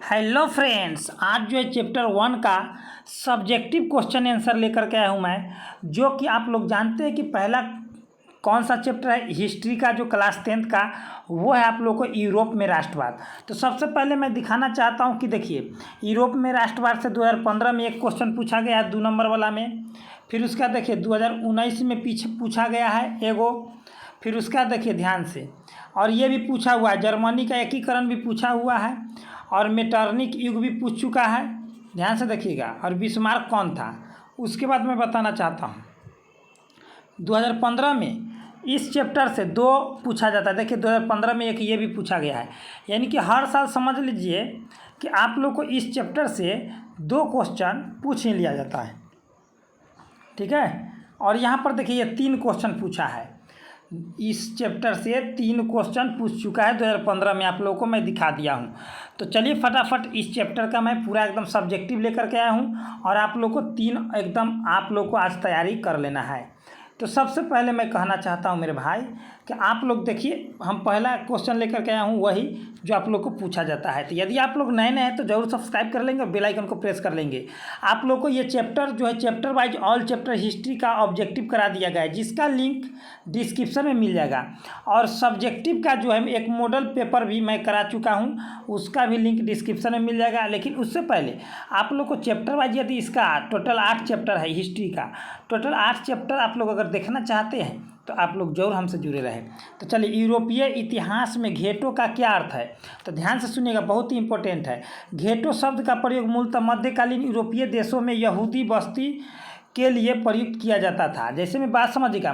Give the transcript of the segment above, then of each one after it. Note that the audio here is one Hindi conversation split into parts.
हेलो फ्रेंड्स, आज जो है चैप्टर 1 का सब्जेक्टिव क्वेश्चन आंसर लेकर के आया हूँ मैं। जो कि आप लोग जानते हैं कि पहला कौन सा चैप्टर है हिस्ट्री का, जो क्लास 10th का, वो है आप लोग को यूरोप में राष्ट्रवाद। तो सबसे पहले मैं दिखाना चाहता हूँ कि देखिए, यूरोप में राष्ट्रवाद से 2015 में एक क्वेश्चन पूछा गया है 2 नंबर वाला में। फिर उसका देखिए 2019 में पीछे पूछा गया है एगो। फिर उसका देखिए ध्यान से, और ये भी पूछा हुआ है, जर्मनी का एकीकरण भी पूछा हुआ है, और मेटरनिक युग भी पूछ चुका है, ध्यान से देखिएगा। और बिस्मार्क कौन था, उसके बाद मैं बताना चाहता हूँ 2015 में इस चैप्टर से 2 पूछा जाता है। देखिए 2015 में एक ये भी पूछा गया है, यानी कि हर साल समझ लीजिए कि आप लोग को इस चैप्टर से 2 क्वेश्चन पूछ ही लिया जाता है, ठीक है। और यहाँ पर देखिए ये 3 क्वेश्चन पूछा है, इस चैप्टर से 3 क्वेश्चन पूछ चुका है 2015 में, आप लोगों को मैं दिखा दिया हूँ। तो चलिए फटाफट इस चैप्टर का मैं पूरा एकदम सब्जेक्टिव लेकर के आया हूँ, और आप लोग को 3 एकदम आप लोग को आज तैयारी कर लेना है। तो सबसे पहले मैं कहना चाहता हूँ मेरे भाई कि आप लोग देखिए, हम पहला क्वेश्चन लेकर के आया हूँ वही जो आप लोग को पूछा जाता है। तो यदि आप लोग नए हैं तो ज़रूर सब्सक्राइब कर लेंगे और बेल आइकन को प्रेस कर लेंगे। आप लोग को ये चैप्टर जो है chapter wise all chapter history का ऑब्जेक्टिव करा दिया गया है, जिसका लिंक डिस्क्रिप्शन में मिल जाएगा। और सब्जेक्टिव का जो है एक मॉडल पेपर भी मैं करा चुका हूँ, उसका भी लिंक डिस्क्रिप्शन में मिल जाएगा। लेकिन उससे पहले आप लोग को चैप्टर वाइज, यदि इसका टोटल 8 चैप्टर है हिस्ट्री का, टोटल 8 चैप्टर आप लोग अगर देखना चाहते हैं तो आप लोग जरूर हमसे जुड़े रहें। तो चलिए, यूरोपीय इतिहास में घेटो का क्या अर्थ है, तो ध्यान से सुनिएगा, बहुत ही इंपॉर्टेंट है। घेटो शब्द का प्रयोग मूलतः मध्यकालीन यूरोपीय देशों में यहूदी बस्ती के लिए प्रयुक्त किया जाता था। जैसे मैं बात समझिएगा,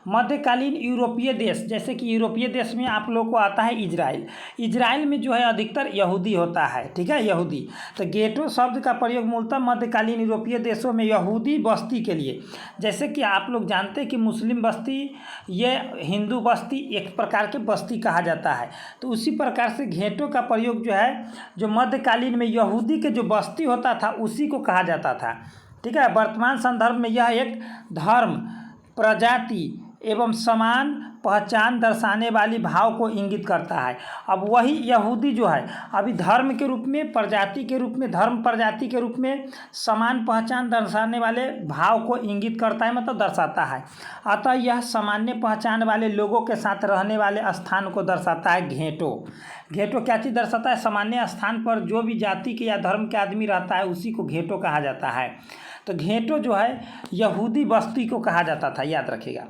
मध्यकालीन यूरोपीय देश, जैसे कि यूरोपीय देश में आप लोग को आता है इजराइल। इजराइल में जो है अधिकतर यहूदी होता है, ठीक है, यहूदी। तो गेटो शब्द का प्रयोग मूलतः मध्यकालीन यूरोपीय देशों में यहूदी बस्ती के लिए, जैसे कि आप लोग जानते हैं कि मुस्लिम बस्ती, ये हिंदू बस्ती, एक प्रकार के बस्ती कहा जाता है। तो उसी प्रकार से घेटो का प्रयोग जो है, जो मध्यकालीन में यहूदी के जो बस्ती होता था उसी को कहा जाता था, ठीक है। वर्तमान संदर्भ में यह एक धर्म, प्रजाति एवं समान पहचान दर्शाने वाली भाव को इंगित करता है। अब वही यहूदी जो है अभी धर्म के रूप में, प्रजाति के रूप में, धर्म प्रजाति के रूप में समान पहचान दर्शाने वाले भाव को इंगित करता है, मतलब दर्शाता है। अतः यह सामान्य पहचान वाले लोगों के साथ रहने वाले स्थान को दर्शाता है। घेटो क्या चीज़ दर्शाता है, सामान्य स्थान पर जो भी जाति के या धर्म के आदमी रहता है उसी को घेटो कहा जाता है। तो घेटो जो है यहूदी बस्ती को कहा जाता था, याद रखिएगा।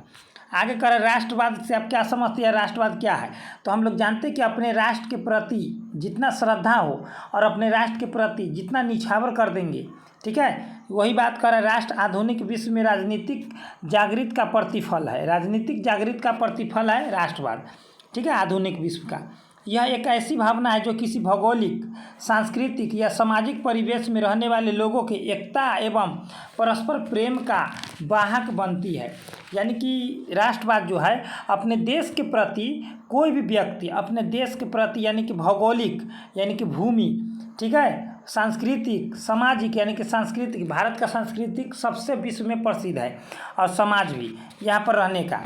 आगे करें, राष्ट्रवाद से आप क्या समझते हैं, राष्ट्रवाद क्या है। तो हम लोग जानते हैं कि अपने राष्ट्र के प्रति जितना श्रद्धा हो और अपने राष्ट्र के प्रति जितना निछावर कर देंगे, ठीक है, वही बात कर रहे हैं। राष्ट्र आधुनिक विश्व में राजनीतिक जागृति का प्रतिफल है, राजनीतिक जागृति का प्रतिफल है राष्ट्रवाद, ठीक है, आधुनिक विश्व का। यह एक ऐसी भावना है जो किसी भौगोलिक, सांस्कृतिक या सामाजिक परिवेश में रहने वाले लोगों की एकता एवं परस्पर प्रेम का वाहक बनती है। यानी कि राष्ट्रवाद जो है अपने देश के प्रति, कोई भी व्यक्ति अपने देश के प्रति, यानी कि भौगोलिक यानी कि भूमि, ठीक है, सांस्कृतिक, सामाजिक यानी कि सांस्कृतिक, भारत का सांस्कृतिक सबसे विश्व में प्रसिद्ध है, और समाज भी यहाँ पर रहने का।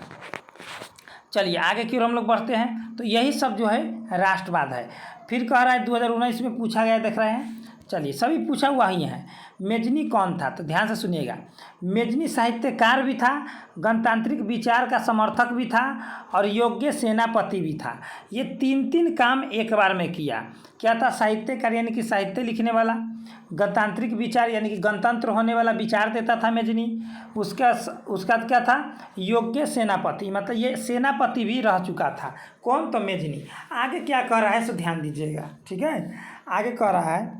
चलिए आगे की ओर हम लोग बढ़ते हैं। तो यही सब जो है राष्ट्रवाद है। फिर कह रहा है 2019 में पूछा गया, देख रहे हैं, चलिए सभी पूछा हुआ ही है। मेजनी कौन था, तो ध्यान से सुनिएगा। मेजनी साहित्यकार भी था, गणतांत्रिक विचार का समर्थक भी था, और योग्य सेनापति भी था। ये 3 काम एक बार में किया। क्या था, साहित्यकार यानी कि साहित्य लिखने वाला, गणतांत्रिक विचार यानी कि गणतंत्र होने वाला विचार देता था मेजनी, उसका क्या था, योग्य सेनापति, मतलब ये सेनापति भी रह चुका था। कौन, तो मेजनी। आगे क्या कह रहा है सो ध्यान दीजिएगा, ठीक है। आगे कह रहा है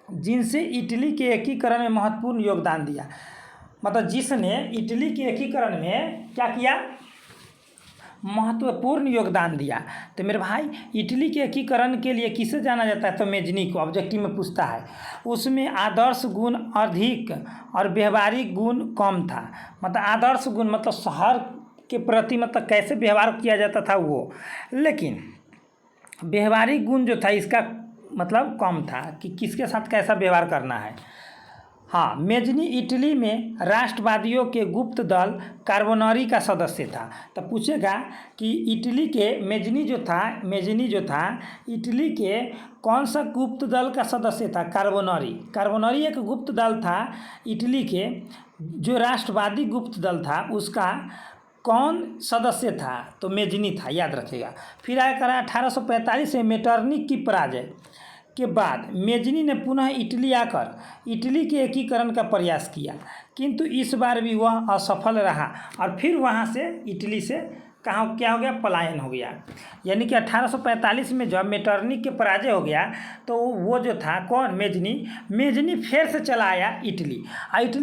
जिनसे इटली के एकीकरण में महत्वपूर्ण योगदान दिया, मतलब जिसने इटली के एकीकरण में क्या किया, महत्वपूर्ण योगदान दिया। तो मेरे भाई इटली के एकीकरण के लिए किसे जाना जाता है, तो मेजनी को ऑब्जेक्टिव में पूछता है। उसमें आदर्श गुण अधिक और व्यवहारिक गुण कम था। मतलब आदर्श गुण मतलब शहर के प्रति मतलब कैसे व्यवहार किया जाता था वो, लेकिन व्यवहारिक गुण जो था इसका मतलब कम था कि किसके साथ कैसा व्यवहार करना है। हाँ, मेजनी इटली में राष्ट्रवादियों के गुप्त दल कार्बोनरी का सदस्य था। तो पूछेगा कि इटली के मेजनी जो था इटली के कौन सा गुप्त दल का सदस्य था? कार्बोनरी एक गुप्त दल था इटली के, जो राष्ट्रवादी गुप्त दल था उसका कौन सदस्य था? तो मेजनी था, याद रखिएगा। फिर आया करा 1845 में मेटरनिख की पराजय के बाद मेजनी ने पुनः इटली आकर इटली के एकीकरण का प्रयास किया, किंतु इस बार भी वह असफल रहा और फिर वहाँ से इटली से क्या हो गया? पलायन हो गया। यानी कि 1845 में जब मेटरनिख के पराजय हो गया तो वो जो था कौन? मेजनी फिर से चला आया इटली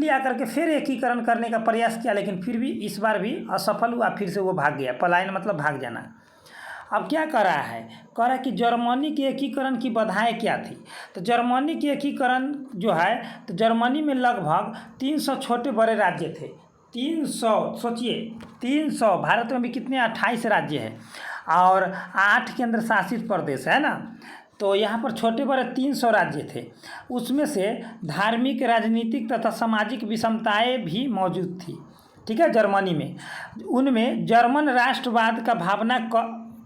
आकर के फिर एकीकरण करने का प्रयास किया, लेकिन फिर भी इस बार भी असफल हुआ, फिर से वो भाग गया। पलायन मतलब भाग जाना। अब क्या कर रहा है? कह रहा है कि जर्मनी के एकीकरण की बाधाएं क्या थी? तो जर्मनी के एकीकरण जो है, तो जर्मनी में लगभग 300 छोटे बड़े राज्य थे। 300, सोचिए 300। भारत में भी कितने? 28 राज्य हैं और 8 केंद्र शासित प्रदेश है ना। तो यहाँ पर छोटे बड़े 300 राज्य थे। उसमें से धार्मिक, राजनीतिक तथा सामाजिक विषमताएं भी मौजूद थी। ठीक है, जर्मनी में उनमें जर्मन राष्ट्रवाद का भावना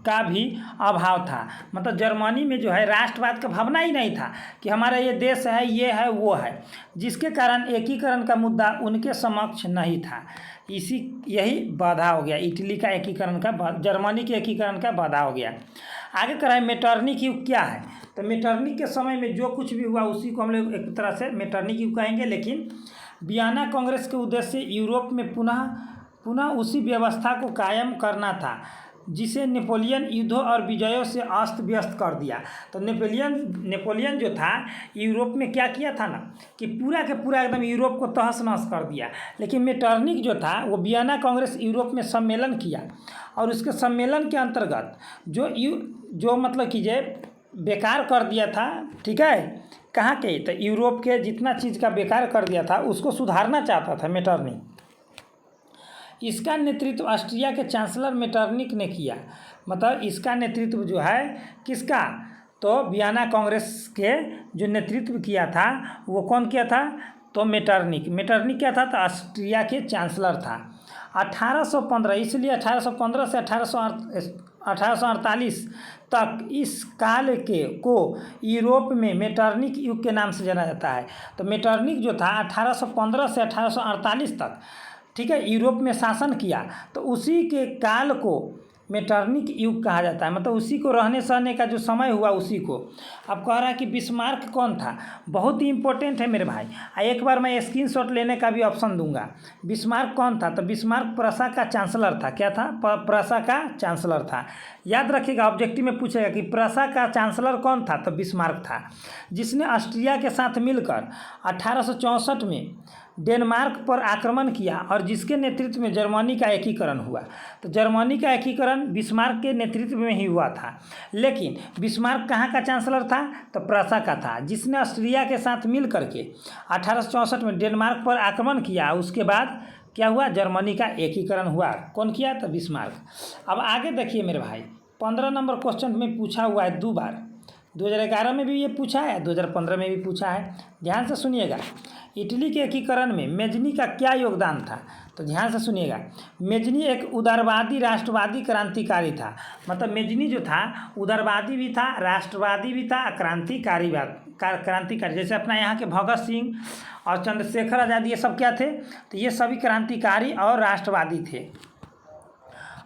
का भी अभाव था। मतलब जर्मनी में जो है राष्ट्रवाद का भावना ही नहीं था कि हमारा ये देश है, ये है, वो है, जिसके कारण एकीकरण का मुद्दा उनके समक्ष नहीं था। यही बाधा हो गया इटली का एकीकरण का, जर्मनी के एकीकरण का बाधा हो गया। आगे कराए मेटरनिख युग क्या है? तो मेटरनिख के समय में जो कुछ भी हुआ उसी को हम लोग एक तरह से मेटरनिख युग कहेंगे। लेकिन वियना कांग्रेस के उद्देश्य यूरोप में पुनः उसी व्यवस्था को कायम करना था जिसे नेपोलियन युद्धों और विजयों से अस्त व्यस्त कर दिया। तो नेपोलियन जो था यूरोप में क्या किया था ना कि पूरा के पूरा एकदम यूरोप को तहस नहस कर दिया। लेकिन मेटरनिख जो था वो वियना कांग्रेस यूरोप में सम्मेलन किया और उसके सम्मेलन के अंतर्गत जो मतलब कीजिए बेकार कर दिया था। ठीक है, कहाँ के? तो यूरोप के जितना चीज़ का बेकार कर दिया था उसको सुधारना चाहता था मेटरनिख। इसका नेतृत्व ऑस्ट्रिया के चांसलर मेटरनिख ने किया। मतलब इसका नेतृत्व जो है किसका? तो वियना कांग्रेस के जो नेतृत्व किया था वो कौन किया था? तो मेटरनिख क्या था? तो ऑस्ट्रिया के चांसलर था। 1815, इसलिए 1815 से 1848 तक इस काल को यूरोप में मेटरनिख युग के नाम से जाना जाता है। तो मेटरनिख जो था 1815 से 1848 तक, ठीक है, यूरोप में शासन किया। तो उसी के काल को मेटरनिख युग कहा जाता है। मतलब उसी को रहने सहने का जो समय हुआ उसी को। अब कह रहा है कि बिस्मार्क कौन था? बहुत ही इंपॉर्टेंट है मेरे भाई। एक बार मैं स्क्रीनशॉट लेने का भी ऑप्शन दूंगा। बिस्मार्क कौन था? तो बिस्मार्क प्रसा का चांसलर था। क्या था? प्रसा का चांसलर था। याद रखिएगा, ऑब्जेक्टिव में पूछेगा कि प्रसा का चांसलर कौन था? तो बिस्मार्क था, जिसने ऑस्ट्रिया के साथ मिलकर 1864 में डेनमार्क पर आक्रमण किया और जिसके नेतृत्व में जर्मनी का एकीकरण हुआ। तो जर्मनी का एकीकरण बिस्मार्क के नेतृत्व में ही हुआ था। लेकिन बिस्मार्क कहाँ का चांसलर था? तो प्रसा का था, जिसने ऑस्ट्रिया के साथ मिल करके 1864 में डेनमार्क पर आक्रमण किया। उसके बाद क्या हुआ? जर्मनी का एकीकरण हुआ। कौन किया? तो बिस्मार्क। अब आगे देखिए मेरे भाई, 15 नंबर क्वेश्चन में पूछा हुआ है 2 बार। 2011 में भी ये पूछा है, 2015 में भी पूछा है। ध्यान से सुनिएगा। इटली के एकीकरण में मेजनी का क्या योगदान था? तो ध्यान से सुनिएगा। मेजनी एक उदारवादी राष्ट्रवादी क्रांतिकारी था। मतलब मेजनी जो था उदारवादी भी था, राष्ट्रवादी भी था, क्रांतिकारी। जैसे अपना यहाँ के भगत सिंह और चंद्रशेखर आज़ाद, ये सब क्या थे? तो ये सभी क्रांतिकारी और राष्ट्रवादी थे।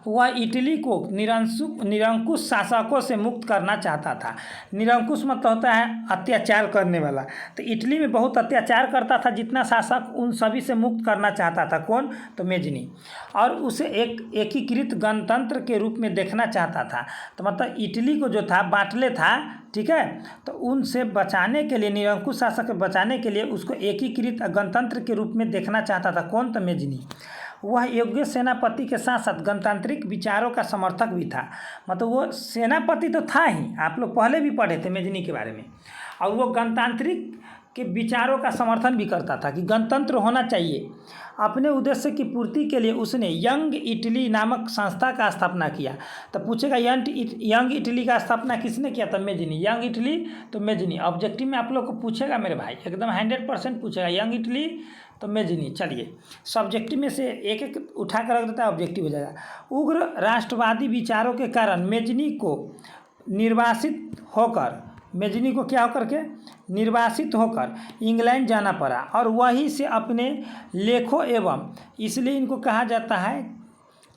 वह इटली को निरंकुश शासकों से मुक्त करना चाहता था। निरंकुश मतलब होता है अत्याचार करने वाला। तो इटली में बहुत अत्याचार करता था जितना शासक, उन सभी से मुक्त करना चाहता था। कौन? तो मेजनी। और उसे एक एकीकृत गणतंत्र के रूप में देखना चाहता था। तो मतलब इटली को जो था बांटले था, ठीक है, तो उनसे बचाने के लिए, निरंकुश शासक बचाने के लिए उसको एकीकृत गणतंत्र के रूप में देखना चाहता था। कौन? तो मेजनी। वह योग्य सेनापति के साथ साथ गणतांत्रिक विचारों का समर्थक भी था। मतलब वो सेनापति तो था ही, आप लोग पहले भी पढ़े थे मेजनी के बारे में। और वो गणतांत्रिक के विचारों का समर्थन भी करता था कि गणतंत्र होना चाहिए। अपने उद्देश्य की पूर्ति के लिए उसने यंग इटली नामक संस्था का स्थापना किया। तो पूछेगा यंग इटली का स्थापना किसने किया? था मेजनी। यंग इटली तो मेजनी। ऑब्जेक्टिव में आप लोग को पूछेगा मेरे भाई, एकदम 100% पूछेगा, यंग इटली तो मेजनी। चलिए सब्जेक्टिव में से एक एक उठा कर रख देता है, ऑब्जेक्टिव हो जाएगा। उग्र राष्ट्रवादी विचारों के कारण मेजनी को क्या होकर के निर्वासित होकर इंग्लैंड जाना पड़ा और वहीं से अपने लेखों एवं, इसलिए इनको कहा जाता है,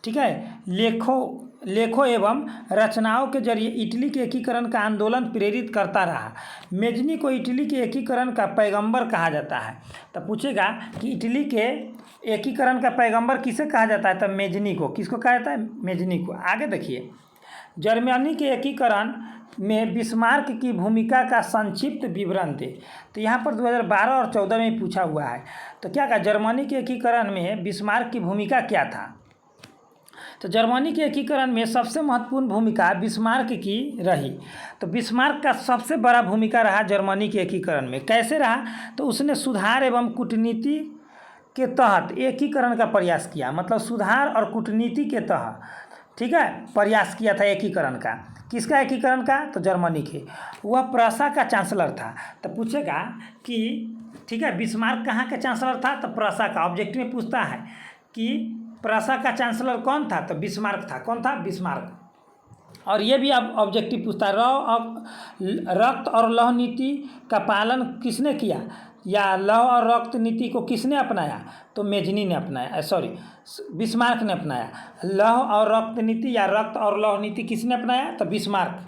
ठीक है, लेखों एवं रचनाओं के जरिए इटली के एकीकरण का आंदोलन प्रेरित करता रहा। मेजनी को इटली के एकीकरण का पैगंबर कहा जाता है। तो पूछेगा कि इटली के एकीकरण का पैगंबर किसे कहा जाता है? तो मेजनी को। किसको कहा जाता है? मेजनी को। आगे देखिए, जर्मनी के एकीकरण में बिस्मार्क की भूमिका का संक्षिप्त विवरण दे। तो यहाँ पर 2012 और 14 में पूछा हुआ है। तो क्या कहा? जर्मनी के एकीकरण में बिस्मार्क की भूमिका क्या था? तो जर्मनी के एकीकरण में सबसे महत्वपूर्ण भूमिका बिस्मार्क की रही। तो बिस्मार्क का सबसे बड़ा भूमिका रहा जर्मनी के एकीकरण में। कैसे रहा? तो उसने सुधार एवं कूटनीति के तहत एकीकरण का प्रयास किया। मतलब सुधार और कूटनीति के तहत, ठीक है, प्रयास किया था एकीकरण का। किसका एकीकरण का? तो जर्मनी के। वह प्रसा का चांसलर था। तो पूछेगा कि, ठीक है, बिस्मार्क कहाँ का चांसलर था? तो प्रसा का। ऑब्जेक्टिव में पूछता है कि प्रसा का चांसलर कौन था? तो बिस्मार्क था। कौन था? बिस्मार्क। और ये भी अब ऑब्जेक्टिव पूछता है, रक्त और लौह नीति का पालन किसने किया, या लौह और रक्त नीति को किसने अपनाया? तो मेजनी ने अपनाया, सॉरी, बिस्मार्क ने अपनाया। लौह और रक्त नीति या रक्त और लौह नीति किसने अपनाया? तो बिस्मार्क।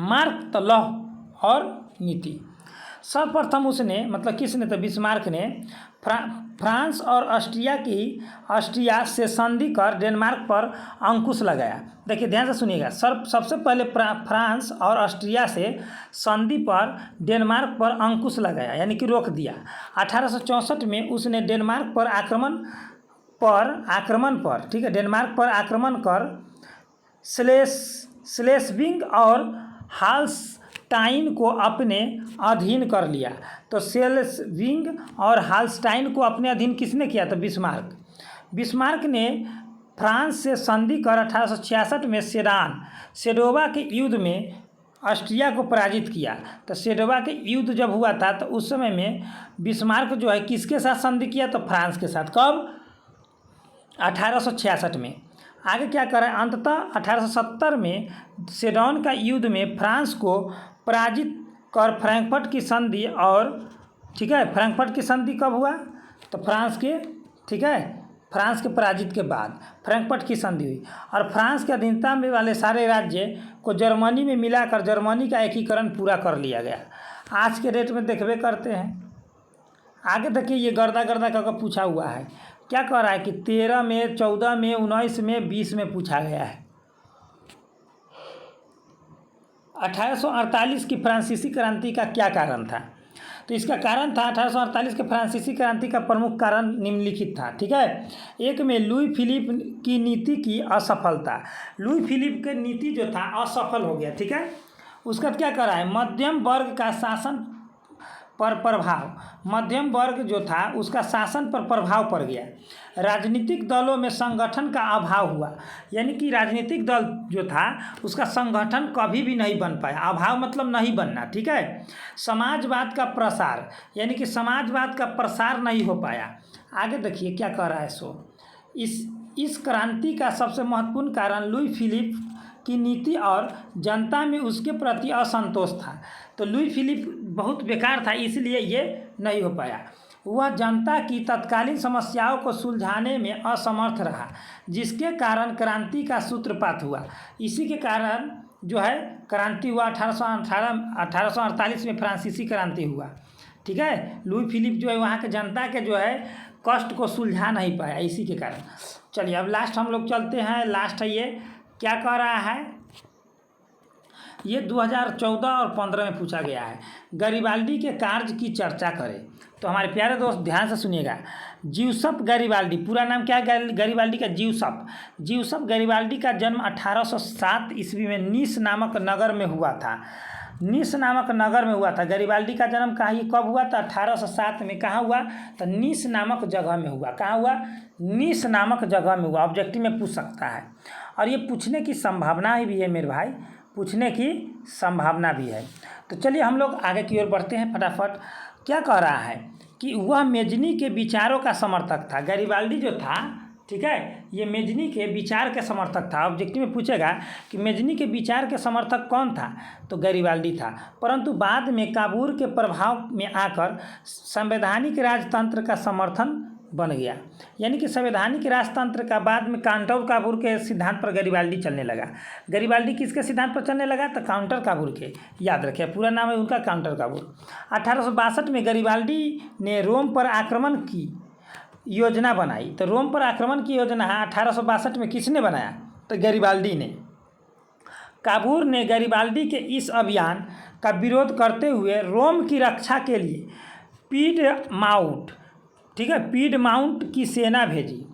मार्क तो लौह और नीति। सर्वप्रथम उसने, मतलब किसने? तो बिस्मार्क ने फ्रांस और ऑस्ट्रिया से संधि कर डेनमार्क पर अंकुश लगाया। देखिए ध्यान से सुनिएगा, सबसे पहले फ्रांस और ऑस्ट्रिया से संधि पर डेनमार्क पर अंकुश लगाया, यानी कि रोक दिया। 1864 में उसने डेनमार्क पर आक्रमण, ठीक है, डेनमार्क पर आक्रमण कर स्लेस्विंग और हाल्स्टाइन को अपने अधीन कर लिया। तो स्लेस्विंग और हाल्स्टाइन को अपने अधीन किसने किया? तो बिस्मार्क ने फ्रांस से संधि कर 1866 में सेडोवा के युद्ध में ऑस्ट्रिया को पराजित किया। तो सेडोवा के युद्ध जब हुआ था तो उस समय में बिस्मार्क जो है किसके साथ संधि किया? तो फ्रांस के साथ। कब? 1866 में। आगे क्या करा? अंततः 1870 में सेडोन का युद्ध में फ्रांस को पराजित कर फ्रैंकफर्ट की संधि, और ठीक है, फ्रैंकफर्ट की संधि कब हुआ? तो फ्रांस के, ठीक है, फ्रांस के पराजित के बाद फ्रैंकफर्ट की संधि हुई और फ्रांस के अधीनता में वाले सारे राज्य को जर्मनी में मिलाकर जर्मनी का एकीकरण पूरा कर लिया गया। आज के डेट में देखबे करते हैं। आगे देखिए, ये गर्दा का पूछा हुआ है। क्या कह रहा है कि 13 में, 14 में, 19 में, 20 में पूछा गया है। 1848 की फ्रांसीसी क्रांति का क्या कारण था? तो इसका कारण था 1848 के फ्रांसीसी क्रांति का प्रमुख कारण निम्नलिखित था, ठीक है। एक में लुई फिलिप की नीति की असफलता। लुई फिलिप की नीति जो था असफल हो गया, ठीक है। उसका क्या करा है? मध्यम वर्ग का शासन पर प्रभाव, मध्यम वर्ग जो था उसका शासन पर प्रभाव पड़ गया। राजनीतिक दलों में संगठन का अभाव हुआ, यानी कि राजनीतिक दल जो था उसका संगठन कभी भी नहीं बन पाया। अभाव मतलब नहीं बनना, ठीक है। समाजवाद का प्रसार, यानी कि समाजवाद का प्रसार नहीं हो पाया। आगे देखिए क्या कह रहा है सो, इस क्रांति का सबसे महत्वपूर्ण कारण लुई फिलिप की नीति और जनता में उसके प्रति असंतोष था। तो लुई फिलिप बहुत बेकार था, इसलिए ये नहीं हो पाया। वह जनता की तत्कालीन समस्याओं को सुलझाने में असमर्थ रहा, जिसके कारण क्रांति का सूत्रपात हुआ। इसी के कारण जो है क्रांति हुआ। 1848 में फ्रांसीसी क्रांति हुआ, ठीक है। लुई फिलिप जो है वहाँ के जनता के जो है कष्ट को सुलझा नहीं पाया, इसी के कारण। चलिए अब लास्ट हम लोग चलते हैं। लास्ट है ये क्या कह रहा है, ये 2014 और 15 में पूछा गया है। गैरिबाल्डी के कार्य की चर्चा करें। तो हमारे प्यारे दोस्त ध्यान से सुनिएगा। ज्यूसेप गैरिबाल्डी, पूरा नाम क्या है गैरिबाल्डी का? ज्यूसेप गैरिबाल्डी का जन्म 1807 ईस्वी में नीस नामक नगर में हुआ था। निस नामक नगर में हुआ था। गरिबाल्डी का जन्म कहाँ ये कब हुआ था? 1807 में। कहाँ हुआ? तो निस नामक जगह में हुआ। कहाँ हुआ? निस नामक जगह में हुआ। ऑब्जेक्टिव में पूछ सकता है और ये पूछने की संभावना भी है मेरे भाई, पूछने की संभावना भी है। तो चलिए हम लोग आगे की ओर बढ़ते हैं फटाफट। क्या कह रहा है कि वह मेजनी के विचारों का समर्थक था। गरिबाल्डी जो था, ठीक है, ये मेजनी के विचार के समर्थक था। ऑब्जेक्टिव में पूछेगा कि मेजनी के विचार के समर्थक कौन था? तो गरिबाल्डी था। परंतु बाद में काबूर के प्रभाव में आकर संवैधानिक राजतंत्र का समर्थन बन गया। यानी कि संवैधानिक राजतंत्र का बाद में काउंटर काबूर के सिद्धांत पर गरिबाल्डी चलने लगा। गरिबाल्डी किसके सिद्धांत पर चलने लगा? तो काउंटर काबूर के। याद रखिए, पूरा नाम है उनका काउंटर काबूर। 1862 में गरिबाल्डी ने रोम पर आक्रमण की योजना बनाई। तो रोम पर आक्रमण की योजना 1862 में किसने बनाया? तो गरिबाल्डी ने। काबूर ने गरिबाल्डी के इस अभियान का विरोध करते हुए रोम की रक्षा के लिए पीडमाउंट, ठीक है, पीडमाउंट की सेना भेजी।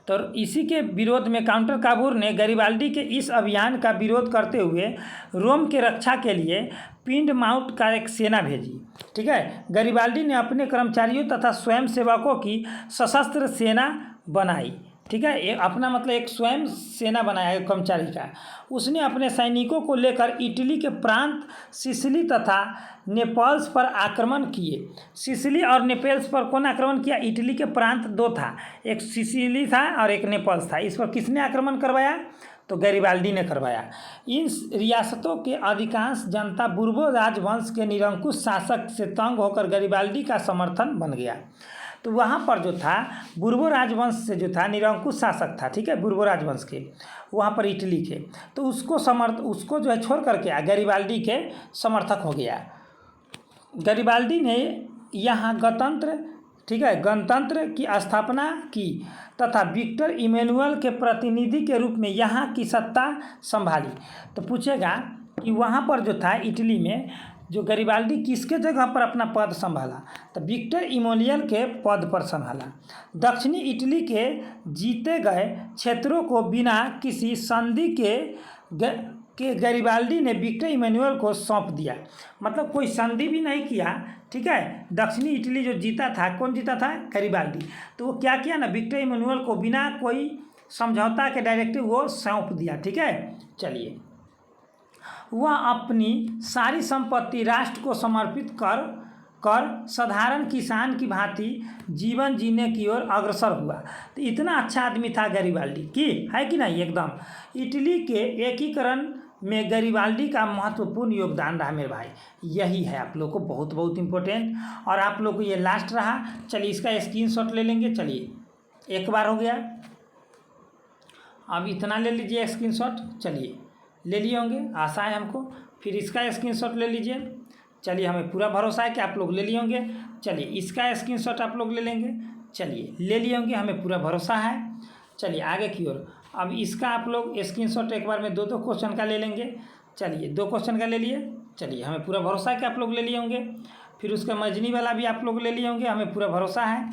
तो इसी के विरोध में काउंटर काबूर ने गरिबाल्डी के इस अभियान का विरोध करते हुए रोम के रक्षा के लिए पीडमाउंट का एक सेना भेजी। ठीक है, गरिबाल्डी ने अपने कर्मचारियों तथा स्वयंसेवकों की सशस्त्र सेना बनाई। ठीक है, ये अपना मतलब एक स्वयं सेना बनाया है कर्मचारी का। उसने अपने सैनिकों को लेकर इटली के प्रांत सिसिली तथा नेपल्स पर आक्रमण किए। सिसिली और नेपल्स पर कौन आक्रमण किया? इटली के प्रांत दो था, एक सिसिली था और एक नेपल्स था। इस पर किसने आक्रमण करवाया? तो गरिबाल्डी ने करवाया। इन रियासतों के अधिकांश जनता बुर्बो राजवंश के निरंकुश शासक से तंग होकर गरिबाल्डी का समर्थन बन गया। तो वहाँ पर जो था बुर्बो राजवंश से जो था निरंकुश शासक था, ठीक है, बुर्बो राजवंश के, वहाँ पर इटली के, तो उसको जो है छोड़ करके गरिबाल्डी के समर्थक हो गया। गरिबाल्डी ने यहाँ गणतंत्र की स्थापना की तथा विक्टर इमैनुअल के प्रतिनिधि के रूप में यहाँ की सत्ता संभाली। तो पूछेगा कि वहाँ पर जो था इटली में जो गरिबाल्डी किसके जगह पर अपना पद संभाला? तो विक्टर इमैनुअल के पद पर संभाला। दक्षिणी इटली के जीते गए क्षेत्रों को बिना किसी संधि के गरिबाल्डी ने विक्टर इमैनुअल को सौंप दिया। मतलब कोई संधि भी नहीं किया। ठीक है, दक्षिणी इटली जो जीता था, कौन जीता था? गरिबाल्डी। तो वो क्या किया ना, विक्टर इमैनुअल को बिना कोई समझौता के डायरेक्टिव वो सौंप दिया। ठीक है, चलिए, वह अपनी सारी संपत्ति राष्ट्र को समर्पित कर साधारण किसान की भांति जीवन जीने की ओर अग्रसर हुआ। तो इतना अच्छा आदमी था गरिबाल्डी, की है कि नहीं? एकदम। इटली के एकीकरण में गरिबाल्डी का महत्वपूर्ण योगदान रहा मेरे भाई। यही है आप लोग को बहुत बहुत इम्पोर्टेंट, और आप लोग को ये लास्ट रहा। चलिए इसका स्क्रीनशॉट ले लेंगे। चलिए, एक बार हो गया, अब इतना ले लीजिए स्क्रीनशॉट। चलिए, ले लिए होंगे, आशा है हमको। फिर इसका स्क्रीनशॉट ले लीजिए। चलिए, हमें पूरा भरोसा है कि आप लोग ले लिए होंगे। चलिए, इसका स्क्रीनशॉट आप लोग ले लेंगे। चलिए, ले लिए होंगे, हमें पूरा भरोसा है। चलिए आगे की ओर। अब इसका आप लोग स्क्रीनशॉट एक बार में दो क्वेश्चन का ले लेंगे। चलिए, 2 क्वेश्चन का ले लिए। चलिए, हमें पूरा भरोसा है कि आप लोग ले लिए होंगे। फिर उसका मजनी वाला भी आप लोग ले लिए होंगे, हमें पूरा भरोसा है।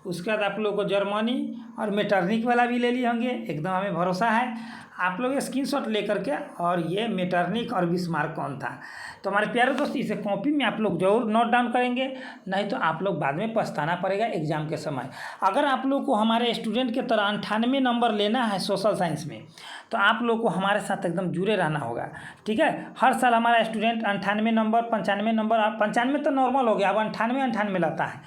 उसके बाद आप लोग को जर्मनी और मेटरनिक वाला भी ले लिए होंगे, एकदम हमें भरोसा है। आप लोग स्क्रीनशॉट लेकर के, और ये मेटरनिक और बिस्मार्क कौन था। तो हमारे प्यारे दोस्त, इसे कॉपी में आप लोग जरूर नोट डाउन करेंगे, नहीं तो आप लोग बाद में पछताना पड़ेगा एग्जाम के समय। अगर आप लोग को हमारे स्टूडेंट के तरह 98 नंबर लेना है सोशल साइंस में, तो आप लोग को हमारे साथ एकदम जुड़े रहना होगा। ठीक है, हर साल हमारा स्टूडेंट 98 नंबर, 95 नंबर, 95 तो नॉर्मल हो गया, अब 98 लाता है।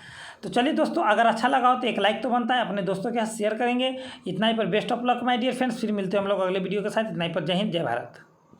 तो चलिए दोस्तों, अगर अच्छा लगा हो तो एक लाइक तो बनता है, अपने दोस्तों के साथ शेयर करेंगे। इतना ही पर best of luck my dear friends. फिर मिलते हैं हम लोग अगले वीडियो के साथ। इतना ही पर जय हिंद, जय भारत।